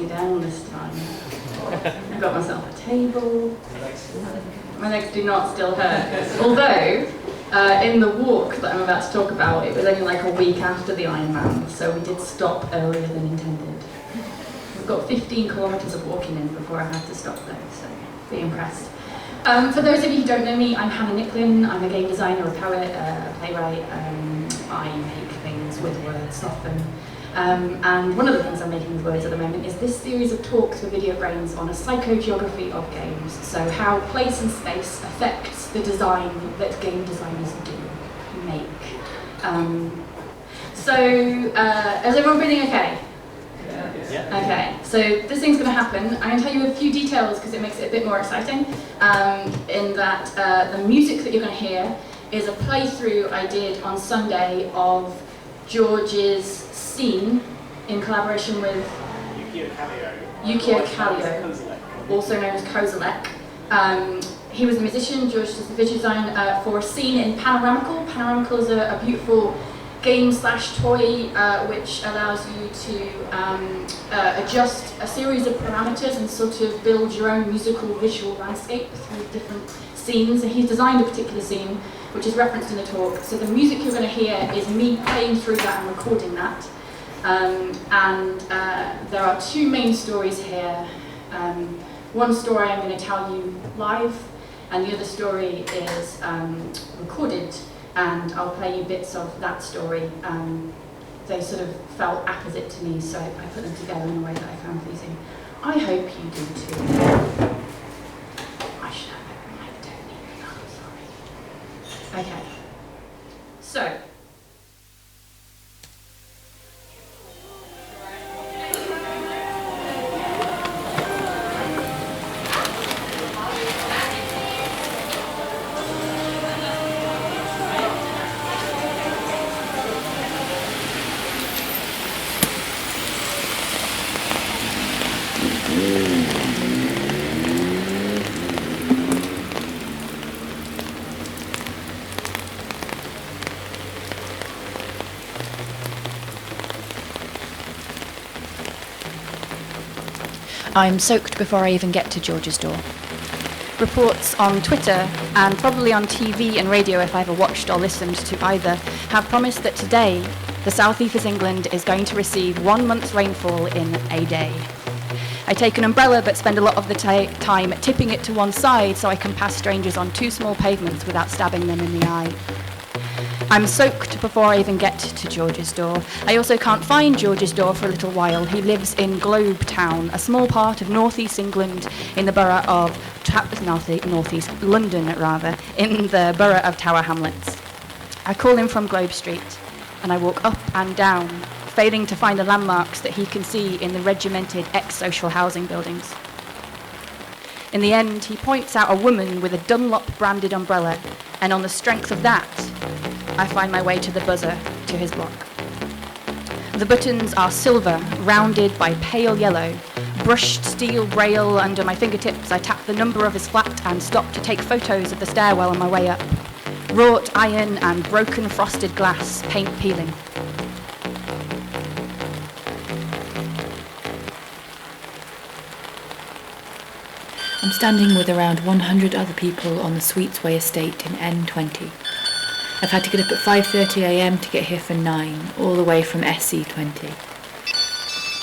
down this time. I've got myself a table. My legs do not still hurt. Although, in the walk that I'm about to talk about, it was only like a week after the Ironman, so we did stop earlier than intended. We've got 15 kilometres of walking in before I had to stop though, so be impressed. For those of you who don't know me, I'm Hannah Nicklin. I'm a game designer, a poet, a playwright. I make things with words often. And one of the things I'm making with words at the moment is this series of talks for VideoBrains on a psychogeography of games. So how place and space affects the design that game designers make. Is everyone feeling okay? Yeah. Okay, so this thing's going to happen. I'm going to tell you a few details because it makes it a bit more exciting. In that the music that you're going to hear is a playthrough I did on Sunday of George's scene in collaboration with Yukio Kallio, also known as Kozilek. He was a musician, George does the visual design for a scene in Panoramical. Panoramical is a beautiful game/toy which allows you to adjust a series of parameters and sort of build your own musical visual landscape through different scenes. And he's designed a particular scene which is referenced in the talk. So the music you're going to hear is me playing through that and recording that. There are two main stories here. One story I'm going to tell you live, and the other story is recorded, and I'll play you bits of that story. They sort of felt apposite to me, so I put them together in a way that I found pleasing. I hope you do too. I should have it. I don't need it now, sorry. Okay. So. I'm soaked before I even get to George's door. Reports on Twitter, and probably on TV and radio if I ever watched or listened to either, have promised that today, the southeast of England is going to receive 1 month's rainfall in a day. I take an umbrella but spend a lot of the time tipping it to one side so I can pass strangers on 2 small pavements without stabbing them in the eye. I'm soaked before I even get to George's door. I also can't find George's door for a little while. He lives in Globe Town, a small part of northeast England in the borough of northeast London, in the borough of Tower Hamlets. I call him from Globe Street, and I walk up and down, failing to find the landmarks that he can see in the regimented ex-social housing buildings. In the end, he points out a woman with a Dunlop-branded umbrella, and on the strength of that, I find my way to the buzzer, to his block. The buttons are silver, rounded by pale yellow. Brushed steel braille under my fingertips, I tap the number of his flat and stop to take photos of the stairwell on my way up. Wrought iron and broken frosted glass, paint peeling. I'm standing with around 100 other people on the Sweetsway estate in N20. I've had to get up at 5:30 a.m. to get here for 9, all the way from SC20.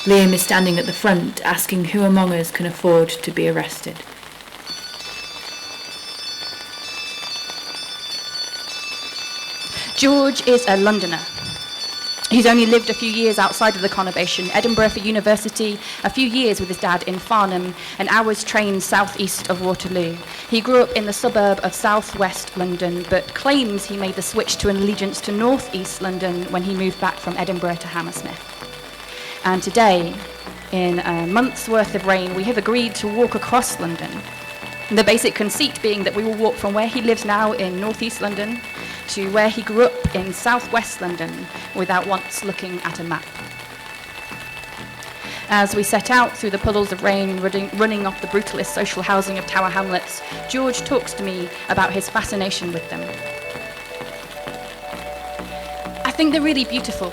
Liam is standing at the front, asking who among us can afford to be arrested. George is a Londoner. He's only lived a few years outside of the conurbation, Edinburgh for university, a few years with his dad in Farnham, an hour's train southeast of Waterloo. He grew up in the suburb of southwest London, but claims he made the switch to an allegiance to northeast London when he moved back from Edinburgh to Hammersmith. And today, in a month's worth of rain, we have agreed to walk across London. The basic conceit being that we will walk from where he lives now in northeast London to where he grew up in southwest London without once looking at a map. As we set out through the puddles of rain running off the brutalist social housing of Tower Hamlets, George talks to me about his fascination with them. I think they're really beautiful.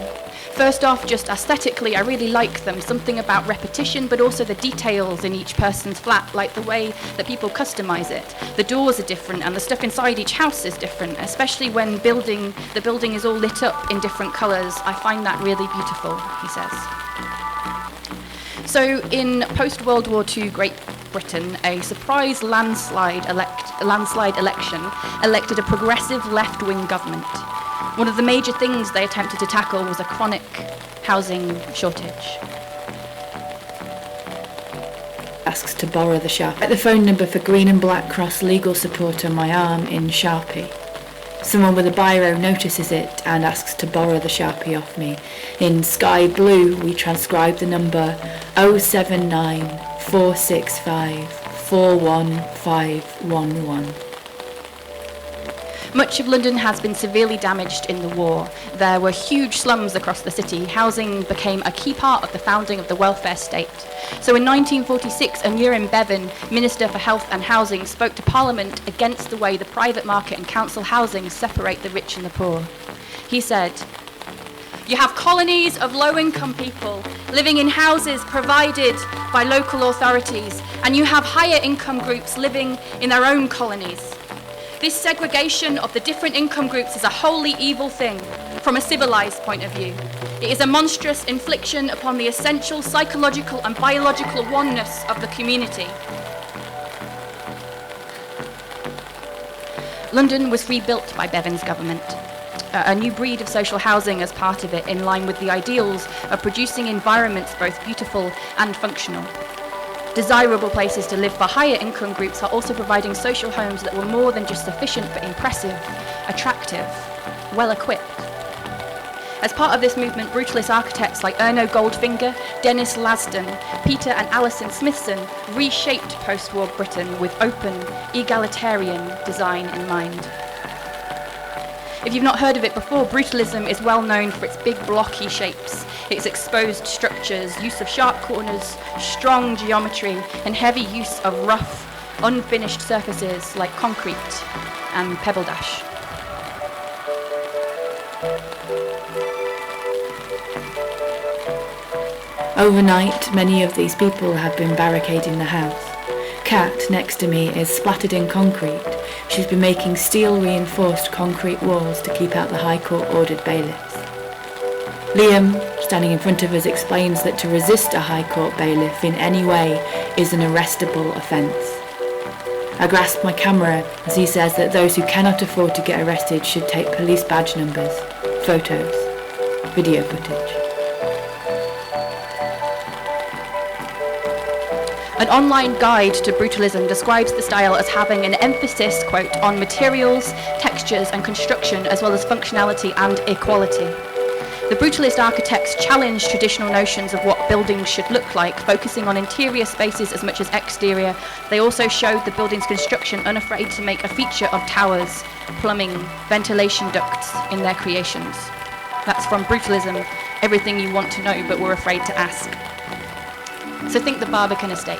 First off, just aesthetically, I really like them. Something about repetition, but also the details in each person's flat, like the way that people customize it. The doors are different, and the stuff inside each house is different, especially when the building is all lit up in different colours. I find that really beautiful, he says. So in post-World War II Great Britain, a surprise landslide election elected a progressive left-wing government. One of the major things they attempted to tackle was a chronic housing shortage. Asks to borrow the Sharpie. Write the phone number for Green and Black Cross legal support on my arm in Sharpie. Someone with a biro notices it and asks to borrow the Sharpie off me. In sky blue, we transcribe the number 079 465 41511. Much of London has been severely damaged in the war. There were huge slums across the city. Housing became a key part of the founding of the welfare state. So in 1946, Aneurin Bevan, Minister for Health and Housing, spoke to Parliament against the way the private market and council housing separate the rich and the poor. He said, "You have colonies of low-income people living in houses provided by local authorities, and you have higher income groups living in their own colonies. This segregation of the different income groups is a wholly evil thing from a civilized point of view. It is a monstrous infliction upon the essential psychological and biological oneness of the community." London was rebuilt by Bevan's government. A new breed of social housing as part of it, in line with the ideals of producing environments both beautiful and functional. Desirable places to live for higher income groups are also providing social homes that were more than just sufficient but impressive, attractive, well-equipped. As part of this movement, brutalist architects like Erno Goldfinger, Dennis Lasdon, Peter and Alison Smithson reshaped post-war Britain with open, egalitarian design in mind. If you've not heard of it before, brutalism is well known for its big blocky shapes, its exposed structures, use of sharp corners, strong geometry, and heavy use of rough, unfinished surfaces like concrete and pebble dash. Overnight, many of these people have been barricading the house. Kat, next to me, is splattered in concrete. She's been making steel-reinforced concrete walls to keep out the High Court-ordered bailiffs. Liam, standing in front of us, explains that to resist a High Court bailiff in any way is an arrestable offence. I grasp my camera as he says that those who cannot afford to get arrested should take police badge numbers, photos, video footage. An online guide to brutalism describes the style as having an emphasis, quote, on materials, textures and construction, as well as functionality and equality. The brutalist architects challenged traditional notions of what buildings should look like, focusing on interior spaces as much as exterior. They also showed the building's construction unafraid to make a feature of towers, plumbing, ventilation ducts in their creations. That's from Brutalism, everything you want to know but were afraid to ask. So think the Barbican Estate,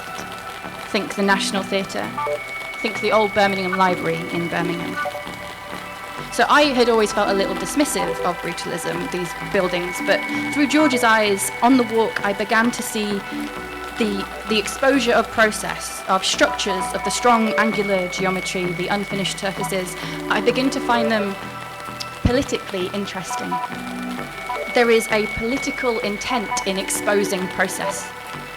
think the National Theatre, think the old Birmingham Library in Birmingham. So I had always felt a little dismissive of brutalism, these buildings, but through George's eyes, on the walk, I began to see the exposure of process, of structures, of the strong angular geometry, the unfinished surfaces. I begin to find them politically interesting. There is a political intent in exposing process.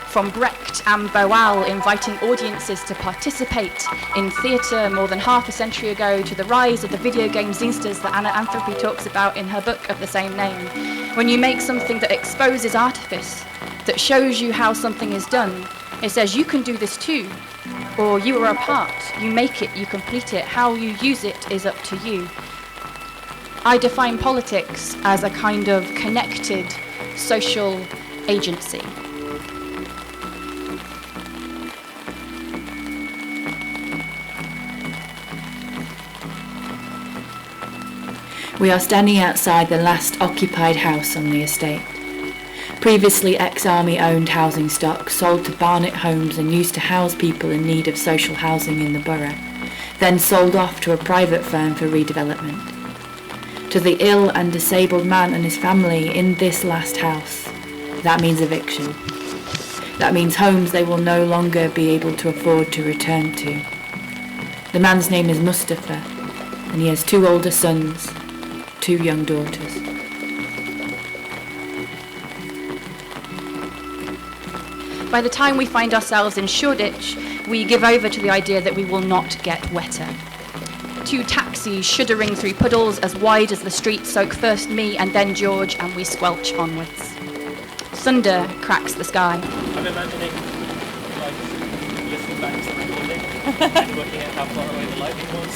From Brecht and Boal inviting audiences to participate in theatre more than half a century ago, to the rise of the video game zinsters that Anna Anthropy talks about in her book of the same name. When you make something that exposes artifice, that shows you how something is done, it says you can do this too, or you are a part, you make it, you complete it, how you use it is up to you. I define politics as a kind of connected social agency. We are standing outside the last occupied house on the estate. Previously ex-army owned housing stock sold to Barnet Homes and used to house people in need of social housing in the borough, then sold off to a private firm for redevelopment. to the ill and disabled man and his family in this last house. That means eviction. That means homes they will no longer be able to afford to return to. The man's name is Mustafa, and he has 2 older sons, 2 young daughters. By the time we find ourselves in Shoreditch, we give over to the idea that we will not get wetter. 2 taxis shuddering through puddles as wide as the street soak first me and then George, and we squelch onwards. Thunder cracks the sky. I'm imagining, like, lifting back to the building and looking at how far away the lightning was.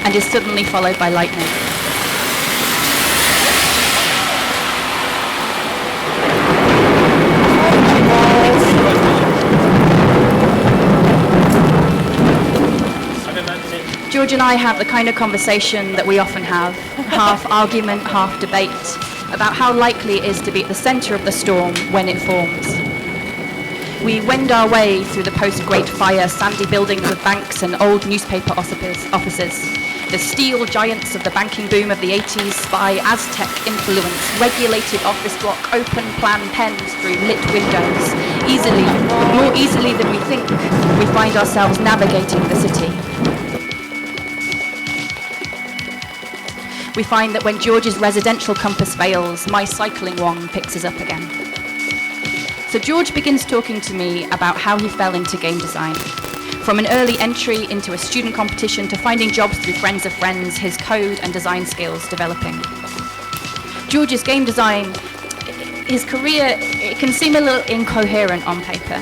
And is suddenly followed by lightning. George and I have the kind of conversation that we often have, half argument, half debate, about how likely it is to be at the centre of the storm when it forms. We wend our way through the post-Great Fire sandy buildings with banks and old newspaper offices. The steel giants of the banking boom of the 80s spy Aztec influence, regulated office block, open plan pens through lit windows. More easily than we think, we find ourselves navigating the city. We find that when George's residential compass fails, my cycling one picks us up again. So George begins talking to me about how he fell into game design. From an early entry into a student competition to finding jobs through friends of friends, his code and design skills developing. George's game design, his career, it can seem a little incoherent on paper.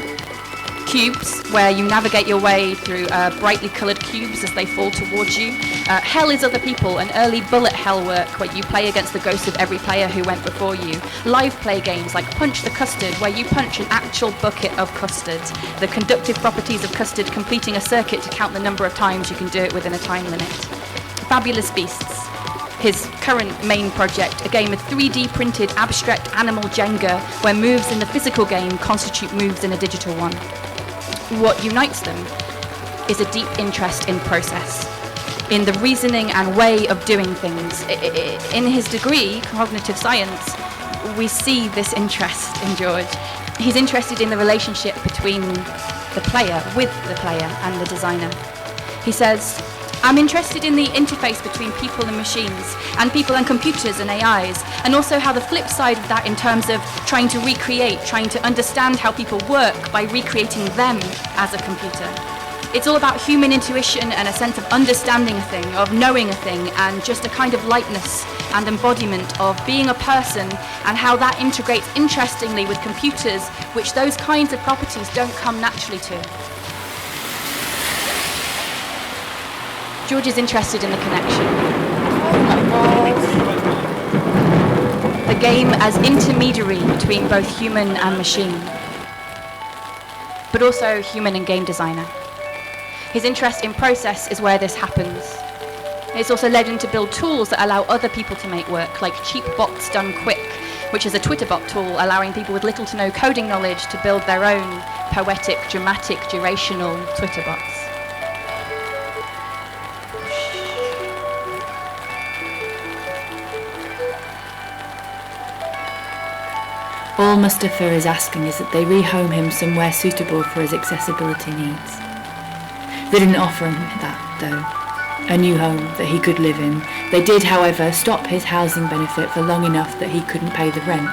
Cubes, where you navigate your way through brightly coloured cubes as they fall towards you. Hell is Other People, an early bullet hell work where you play against the ghost of every player who went before you. Live play games like Punch the Custard, where you punch an actual bucket of custard. The conductive properties of custard completing a circuit to count the number of times you can do it within a time limit. Fabulous Beasts, his current main project, a game of 3D printed abstract animal Jenga, where moves in the physical game constitute moves in a digital one. What unites them is a deep interest in process, in the reasoning and way of doing things. In his degree, cognitive science, we see this interest in George. He's interested in the relationship between the player, with the player, and the designer. He says, I'm interested in the interface between people and machines, and people and computers and AIs, and also how the flip side of that in terms of trying to recreate, trying to understand how people work by recreating them as a computer. It's all about human intuition and a sense of understanding a thing, of knowing a thing, and just a kind of lightness and embodiment of being a person, and how that integrates interestingly with computers, which those kinds of properties don't come naturally to. George is interested in the connection. The game as intermediary between both human and machine, but also human and game designer. His interest in process is where this happens. It's also led him to build tools that allow other people to make work, like Cheap Bots Done Quick, which is a Twitter bot tool allowing people with little to no coding knowledge to build their own poetic, dramatic, durational Twitter bots. All Mustafa is asking is that they rehome him somewhere suitable for his accessibility needs. They didn't offer him that, though. A new home that he could live in. They did, however, stop his housing benefit for long enough that he couldn't pay the rent.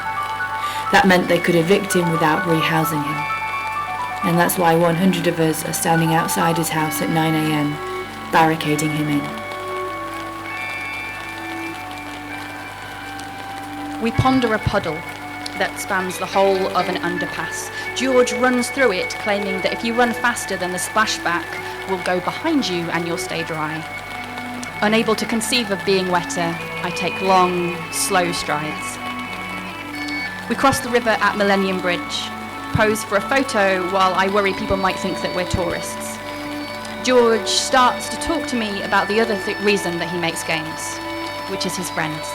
That meant they could evict him without rehousing him. And that's why 100 of us are standing outside his house at 9 a.m, barricading him in. We ponder a puddle that spans the whole of an underpass. George runs through it, claiming that if you run faster than the splashback will go behind you and you'll stay dry. Unable to conceive of being wetter, I take long, slow strides. We cross the river at Millennium Bridge, pose for a photo while I worry people might think that we're tourists. George starts to talk to me about the other reason that he makes games, which is his friends.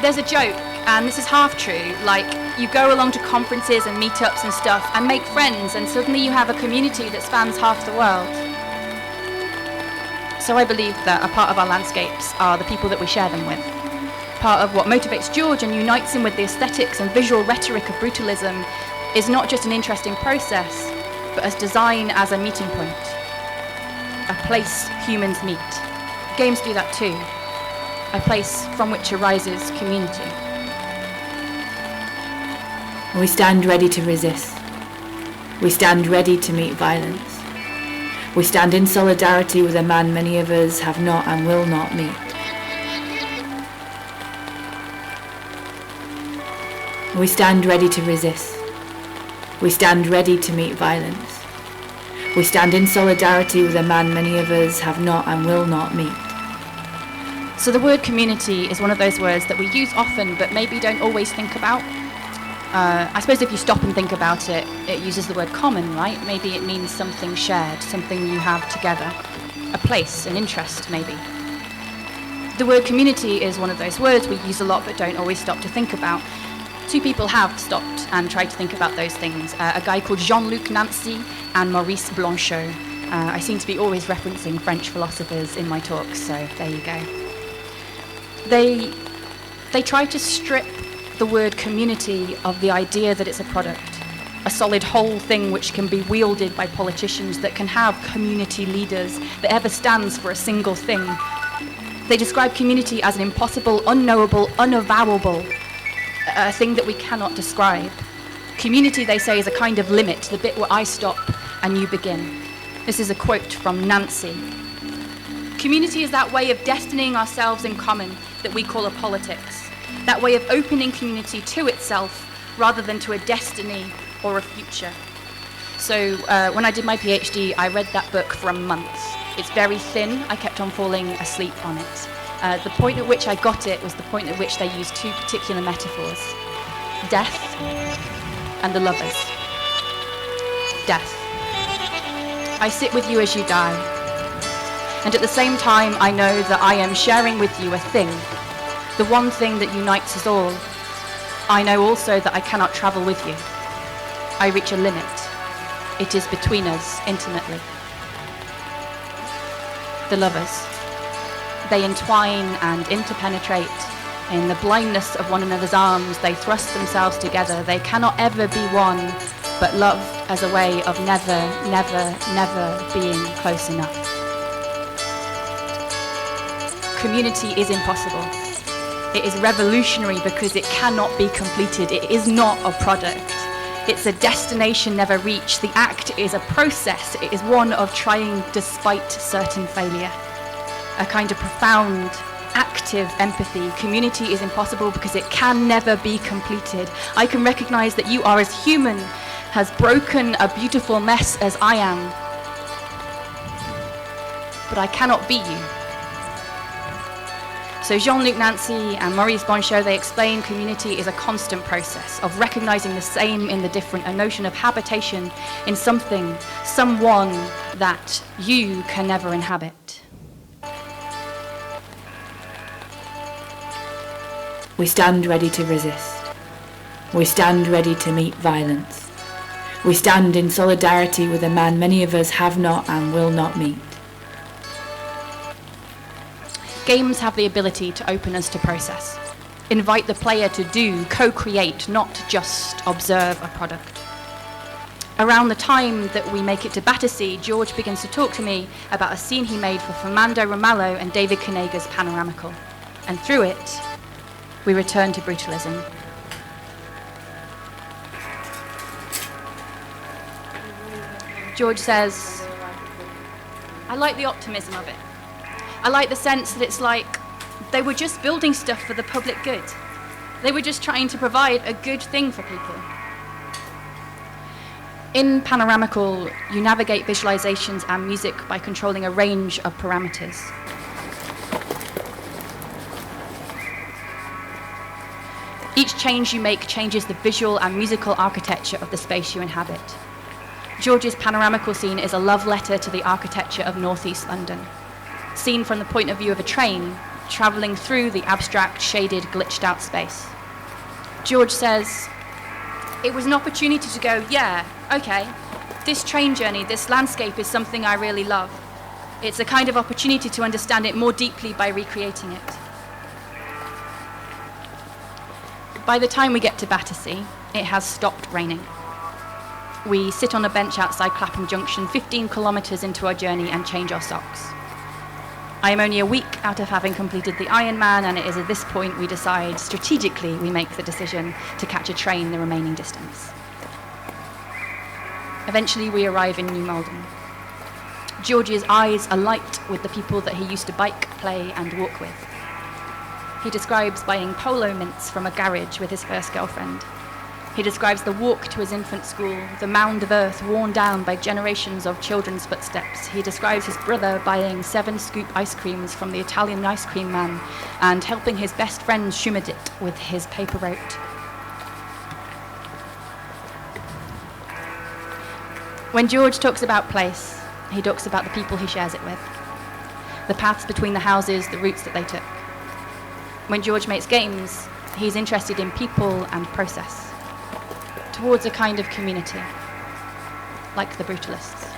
There's a joke And this is half true. Like, you go along to conferences and meetups and stuff and make friends, and suddenly you have a community that spans half the world. So I believe that a part of our landscapes are the people that we share them with. Part of what motivates George and unites him with the aesthetics and visual rhetoric of brutalism is not just an interesting process, but as design as a meeting point, a place humans meet. Games do that too, a place from which arises community. We stand ready to resist. We stand ready to meet violence. We stand in solidarity with a man many of us have not and will not meet. We stand ready to resist. We stand ready to meet violence. We stand in solidarity with a man many of us have not and will not meet. So the word community is one of those words that we use often but maybe don't always think about. I suppose if you stop and think about it, it uses the word common, right? Maybe it means something shared, something you have together, a place, an interest, maybe. The word community is one of those words we use a lot but don't always stop to think about. Two people have stopped and tried to think about those things, a guy called Jean-Luc Nancy and Maurice Blanchot. I seem to be always referencing French philosophers in my talks, so there you go. They try to strip the word community of the idea that it's a product, a solid whole thing which can be wielded by politicians, that can have community leaders, that ever stands for a single thing. They describe community as an impossible, unknowable, unavowable, a thing that we cannot describe. Community, they say, is a kind of limit, the bit where I stop and you begin. This is a quote from Nancy. Community is that way of destinying ourselves in common that we call a politics. That way of opening community to itself rather than to a destiny or a future. So when I did my PhD, I read that book for a month. It's very thin. I kept on falling asleep on it. The point at which I got it was the point at which they used two particular metaphors: death and the lovers. Death. I sit with you as you die. And at the same time, I know that I am sharing with you a thing, the one thing that unites us all. I know also that I cannot travel with you. I reach a limit. It is between us intimately. The lovers. They entwine and interpenetrate. In the blindness of one another's arms, they thrust themselves together. They cannot ever be one, but love as a way of never, never, never being close enough. Community is impossible. It is revolutionary because it cannot be completed. It is not a product. It's a destination never reached. The act is a process. It is one of trying despite certain failure. A kind of profound, active empathy. Community is impossible because it can never be completed. I can recognize that you are as human, as broken, a beautiful mess as I am. But I cannot be you. So Jean-Luc Nancy and Maurice Blanchot, they explain community is a constant process of recognizing the same in the different, a notion of habitation in something, someone that you can never inhabit. We stand ready to resist. We stand ready to meet violence. We stand in solidarity with a man many of us have not and will not meet. Games have the ability to open us to process, invite the player to do, co-create, not just observe a product. Around the time that we make it to Battersea, George begins to talk to me about a scene he made for Fernando Ramalho and David Konega's Panoramical. And through it, we return to brutalism. George says, I like the optimism of it. I like the sense that it's like they were just building stuff for the public good. They were just trying to provide a good thing for people. In Panoramical, you navigate visualizations and music by controlling a range of parameters. Each change you make changes the visual and musical architecture of the space you inhabit. George's Panoramical scene is a love letter to the architecture of northeast London, seen from the point of view of a train travelling through the abstract, shaded, glitched out space. George says, it was an opportunity to go, yeah, okay, this train journey, this landscape is something I really love. It's a kind of opportunity to understand it more deeply by recreating it. By the time we get to Battersea, it has stopped raining. We sit on a bench outside Clapham Junction, 15 kilometres into our journey, and change our socks. I am only a week out of having completed the Ironman, and it is at this point we decide, strategically, we make the decision to catch a train the remaining distance. Eventually we arrive in New Malden. George's eyes alight with the people that he used to bike, play and walk with. He describes buying polo mints from a garage with his first girlfriend. He describes the walk to his infant school, the mound of earth worn down by generations of children's footsteps. He describes his brother buying 7-scoop ice creams from the Italian ice cream man and helping his best friend Schumid it with his paper route. When George talks about place, he talks about the people he shares it with, the paths between the houses, the routes that they took. When George makes games, he's interested in people and process, towards a kind of community, like the Brutalists.